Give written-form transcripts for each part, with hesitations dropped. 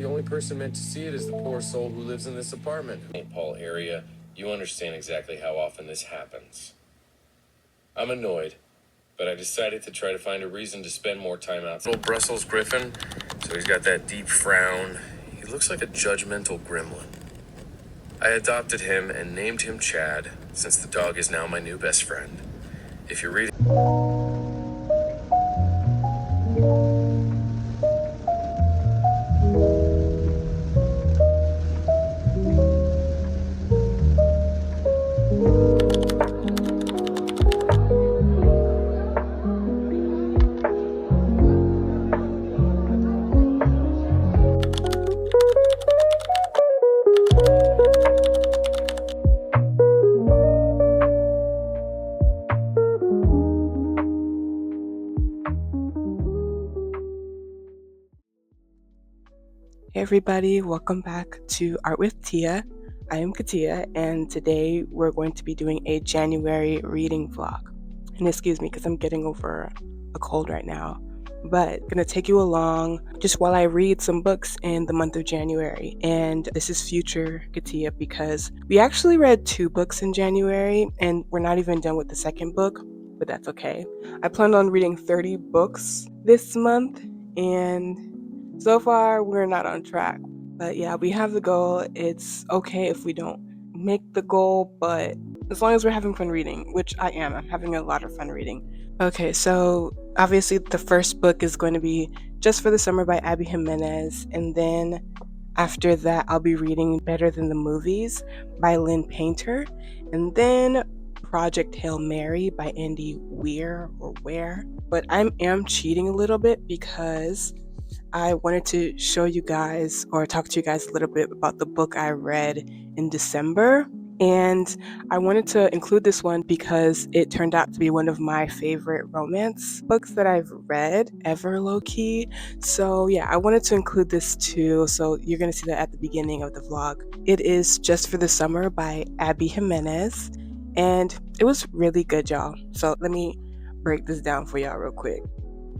The only person meant to see it is the poor soul who lives in this apartment. St. Paul area, you understand exactly how often this happens. I'm annoyed, but I decided to try to find a reason to spend more time out. Little Brussels Griffin, so he's got that deep frown. He looks like a judgmental gremlin. I adopted him and named him Chad, since the dog is now my new best friend. If you're reading... Hey everybody, welcome back to Art with Tia. I am Katia, and today we're going to be doing a January reading vlog. And excuse me, because I'm getting over a cold right now. But I'm gonna take you along just while I read some books in the month of January. And this is future Katia because we actually read 2 books in January, and we're not even done with the second book, but that's okay. I planned on reading 30 books this month, and so far, we're not on track. But yeah, we have the goal. It's okay if we don't make the goal, but as long as we're having fun reading, which I am, I'm having a lot of fun reading. Okay, so obviously the first book is going to be Just for the Summer by Abby Jimenez, and then after that, I'll be reading Better Than the Movies by Lynn Painter, and then Project Hail Mary by Andy Weir or Ware. But I am cheating a little bit because I wanted to show you guys or talk to you guys a little bit about the book I read in December. And I wanted to include this one because it turned out to be one of my favorite romance books that I've read ever, low key. So, yeah, I wanted to include this too. So, you're going to see that at the beginning of the vlog. It is Just for the Summer by Abby Jimenez. And it was really good, y'all. So, let me break this down for y'all real quick.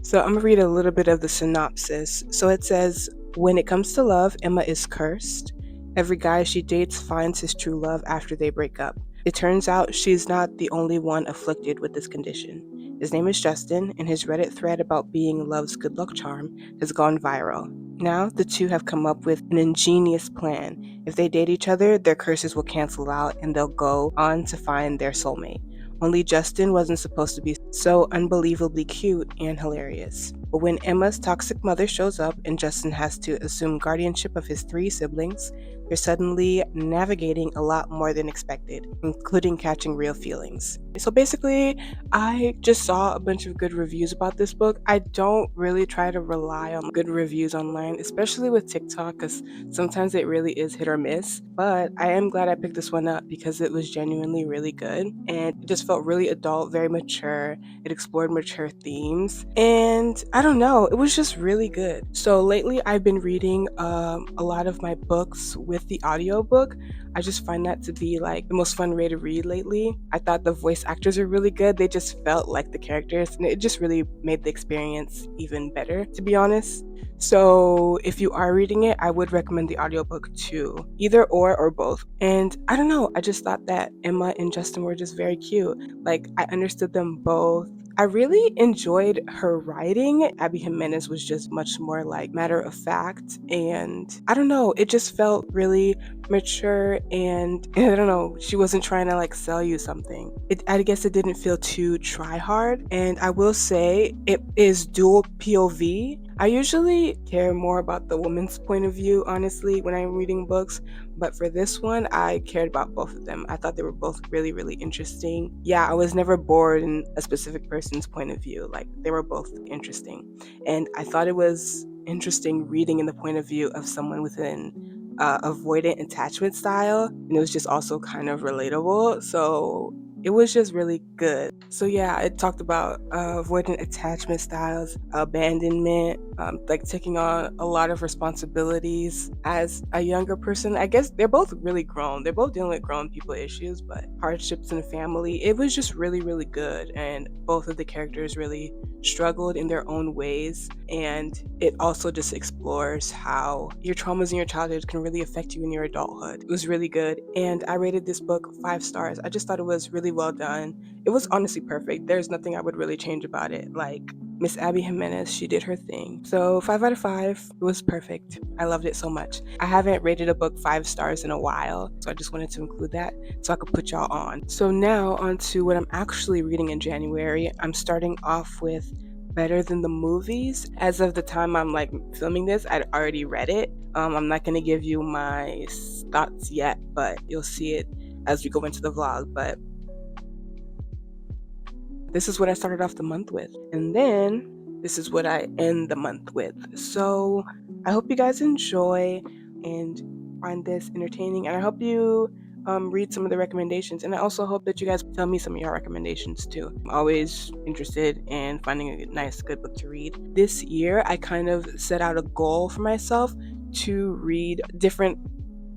So I'm going to read a little bit of the synopsis. So it says, when it comes to love, Emma is cursed. Every guy she dates finds his true love after they break up. It turns out she's not the only one afflicted with this condition. His name is Justin, and his Reddit thread about being love's good luck charm has gone viral. Now, the two have come up with an ingenious plan. If they date each other, their curses will cancel out and they'll go on to find their soulmate. Only Justin wasn't supposed to be so unbelievably cute and hilarious. But when Emma's toxic mother shows up and Justin has to assume guardianship of his 3 siblings, they're suddenly navigating a lot more than expected, including catching real feelings. So basically, I just saw a bunch of good reviews about this book. I don't really try to rely on good reviews online, especially with TikTok, because sometimes it really is hit or miss. But I am glad I picked this one up because it was genuinely really good. And it just felt really adult, very mature. It explored mature themes. And I don't know, it was just really good. So lately, I've been reading a lot of my books with the audiobook. I just find that to be like the most fun way to read lately. I thought the voice actors are really good. They just felt like the characters, and it just really made the experience even better, to be honest. So if you are reading it, I would recommend the audiobook too. Either or both. And I don't know, I just thought that Emma and Justin were just very cute. Like, I understood them both. I really enjoyed her writing. Abby Jimenez was just much more like matter of fact, and I don't know, it just felt really mature, and I don't know, she wasn't trying to like sell you something. I guess it didn't feel too try hard, and I will say it is dual POV. I usually care more about the woman's point of view, honestly, when I'm reading books, but for this one, I cared about both of them. I thought they were both really, really interesting. Yeah, I was never bored in a specific person's point of view. Like, they were both interesting. And I thought it was interesting reading in the point of view of someone with an avoidant attachment style. And it was just also kind of relatable. So It was just really good. So yeah, it talked about avoidant attachment styles, abandonment, like taking on a lot of responsibilities as a younger person. I guess they're both really grown. They're both dealing with grown people issues, but hardships in the family. It was just really, really good. And both of the characters really struggled in their own ways. And it also just explores how your traumas in your childhood can really affect you in your adulthood. It was really good. And I rated this book 5 stars. I just thought it was really well done. It was honestly perfect. There's nothing I would really change about it. Like, Miss Abby Jimenez, she did her thing. So 5 out of 5, it was perfect. I loved it so much. I haven't rated a book 5 stars in a while, so I just wanted to include that so I could put y'all on. So now on to what I'm actually reading in January. I'm starting off with Better Than the Movies. As of the time I'm like filming this, I'd already read it. I'm not gonna give you my thoughts yet, but you'll see it as we go into the vlog. But this is what I started off the month with. And then this is what I end the month with. So I hope you guys enjoy and find this entertaining. And I hope you read some of the recommendations. And I also hope that you guys tell me some of your recommendations too. I'm always interested in finding a nice, good book to read. This year, I kind of set out a goal for myself to read different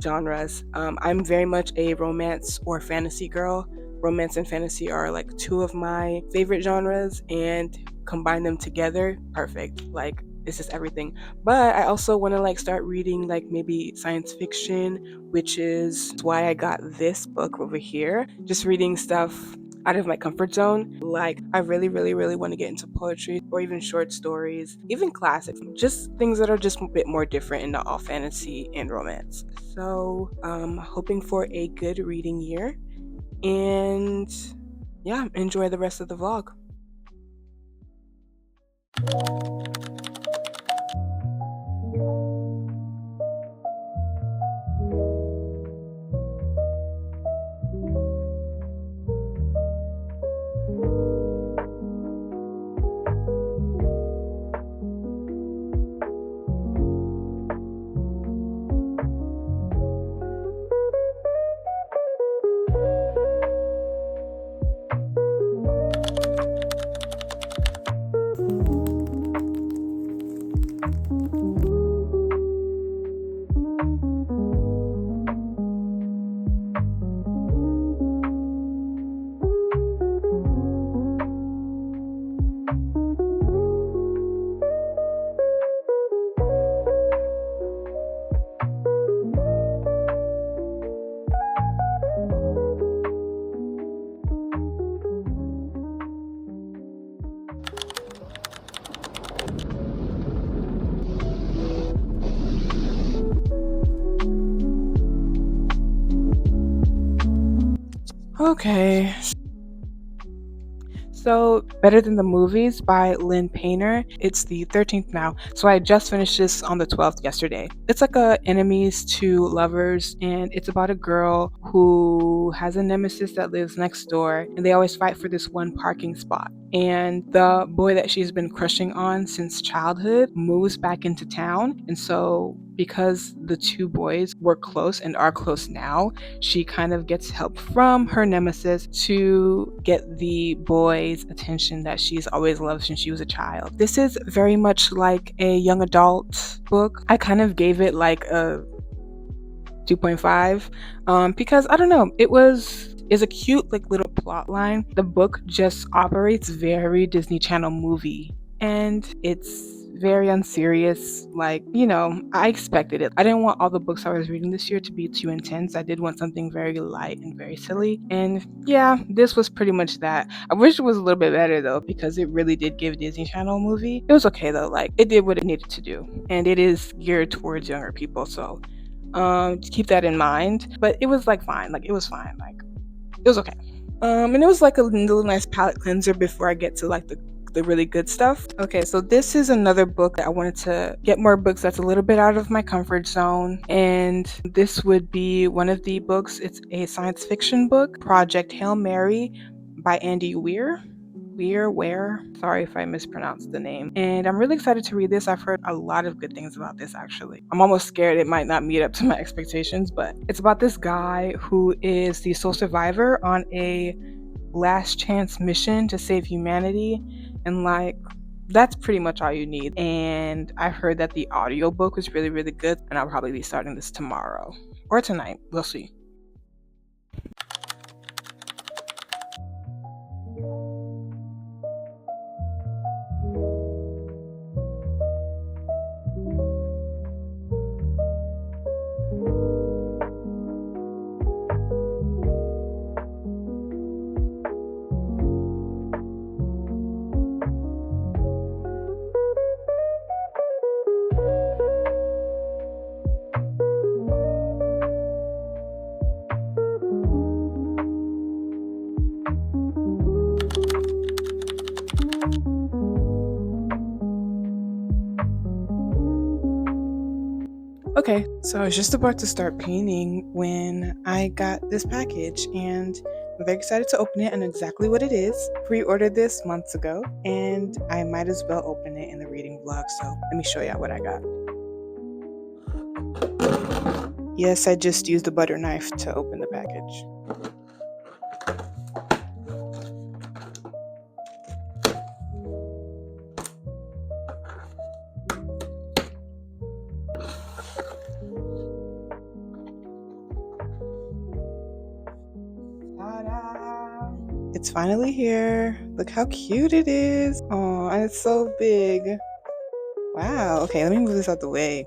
genres. I'm very much a romance or fantasy girl. Romance and fantasy are like two of my favorite genres, and combine them together, perfect. Like, it's just everything. But I also want to like start reading like maybe science fiction, which is why I got this book over here. Just reading stuff out of my comfort zone. Like, I really, really, really want to get into poetry or even short stories, even classics, just things that are just a bit more different and not all fantasy and romance. So, hoping for a good reading year. And yeah, enjoy the rest of the vlog. Okay. So, Better Than the Movies by Lynn. It's the 13th now. So I just finished this on the 12th yesterday. It's like a enemies to lovers, and it's about a girl who has a nemesis that lives next door, and they always fight for this one parking spot. And the boy that she's been crushing on since childhood moves back into town. And so, because the two boys were close and are close now, she kind of gets help from her nemesis to get the boy's attention that she's always loved since she was a child. This is very much like a young adult book. I kind of gave it like a 2.5 because I don't know, is a cute like little plot line. The book just operates very Disney Channel movie, and it's very unserious. Like, I expected it. I didn't want all the books I was reading this year to be too intense. I did want something very light and very silly. And yeah, this was pretty much that. I wish it was a little bit better though, because it really did give Disney Channel movie. It was okay though. Like, it did what it needed to do. And it is geared towards younger people. So keep that in mind. But it was like fine. Like, it was fine. Like, it was okay. And it was like a little nice palate cleanser before I get to like the really good stuff. Okay, so this is another book that I wanted to get more books that's a little bit out of my comfort zone, and this would be one of the books. It's a science fiction book, Project Hail Mary by Andy Weir. Weir. Sorry if I mispronounced the name. And I'm really excited to read this. I've heard a lot of good things about this actually. I'm almost scared it might not meet up to my expectations, but it's about this guy who is the sole survivor on a last chance mission to save humanity, and like that's pretty much all you need. And I heard that the audiobook was really, really good, and I'll probably be starting this tomorrow or tonight. We'll see. Okay, so I was just about to start painting when I got this package, and I'm very excited to open it and exactly what it is. Pre-ordered this months ago, and I might as well open it in the reading vlog, so let me show you what I got. Yes, I just used a butter knife to open the package. It's finally here. Look how cute it is. Oh, and it's so big. Wow. Okay, let me move this out the way.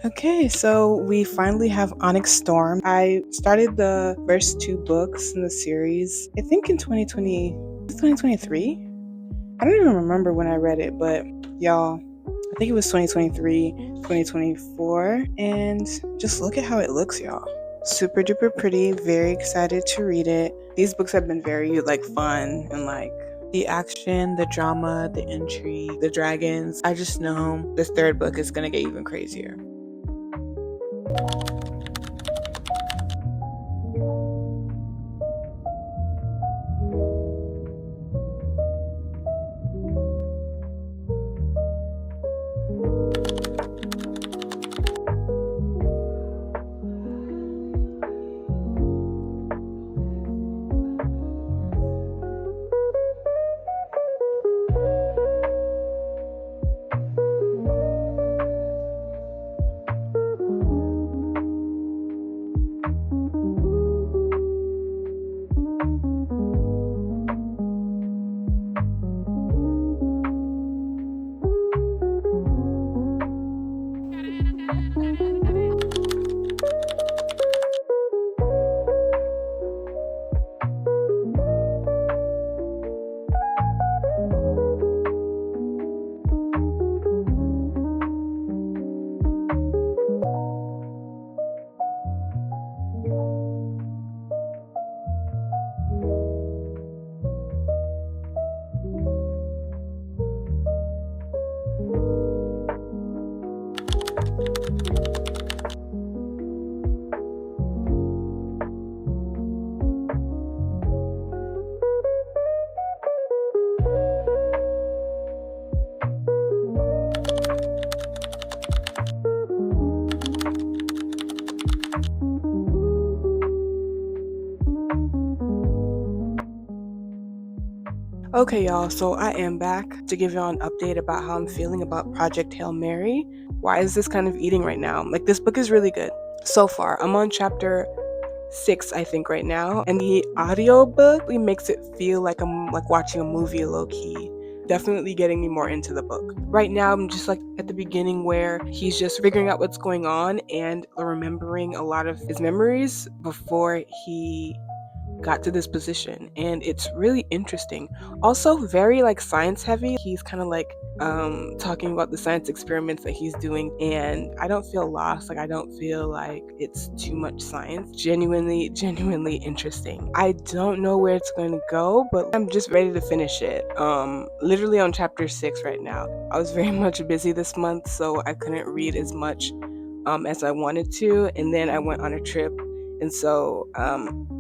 Okay, so we finally have Onyx Storm. I started the first 2 books in the series, I think in 2023? I don't even remember when I read it, but y'all, I think it was 2023, 2024, and just look at how it looks, y'all. Super duper pretty, very excited to read it. These books have been very fun, and the action, the drama, the intrigue, the dragons. I just know this 3rd book is gonna get even crazier. Okay, y'all, so I am back to give y'all an update about how I'm feeling about Project Hail Mary. Why is this kind of eating right now? This book is really good so far. I'm on chapter 6, I think, right now, and the audiobook really makes it feel like I'm watching a movie low-key. Definitely getting me more into the book. Right now, I'm just at the beginning where he's just figuring out what's going on and remembering a lot of his memories before he got to this position, and it's really interesting. Also very science heavy. He's kind of talking about the science experiments that he's doing, and I don't feel lost. I don't feel like it's too much science. Genuinely interesting. I don't know where it's going to go, but I'm just ready to finish it. Literally on chapter 6 right now. I was very much busy this month, so I couldn't read as much as I wanted to, and then I went on a trip, and so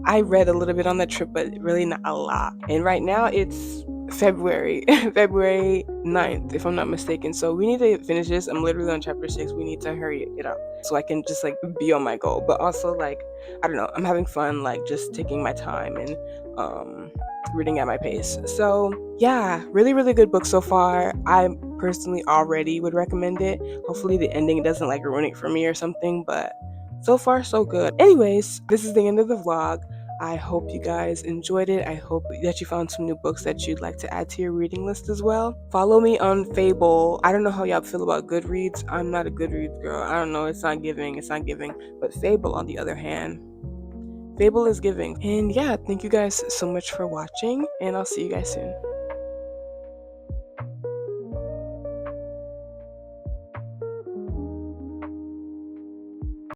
I read a little bit on the trip, but really not a lot. And right now it's February February 9th, if I'm not mistaken. So we need to finish this. I'm literally on chapter 6. We need to hurry it up so I can just like be on my goal. But also like, I don't know, I'm having fun like just taking my time and reading at my pace. So yeah, really, really good book so far. I personally already would recommend it. Hopefully the ending doesn't like ruin it for me or something, but so far so good. Anyways, this is the end of the vlog. I hope you guys enjoyed it. I hope that you found some new books that you'd like to add to your reading list as well. Follow me on Fable. I don't know how y'all feel about Goodreads. I'm not a Goodreads girl. I don't know. It's not giving. But Fable, on the other hand, Fable is giving. And yeah, thank you guys so much for watching, and I'll see you guys soon.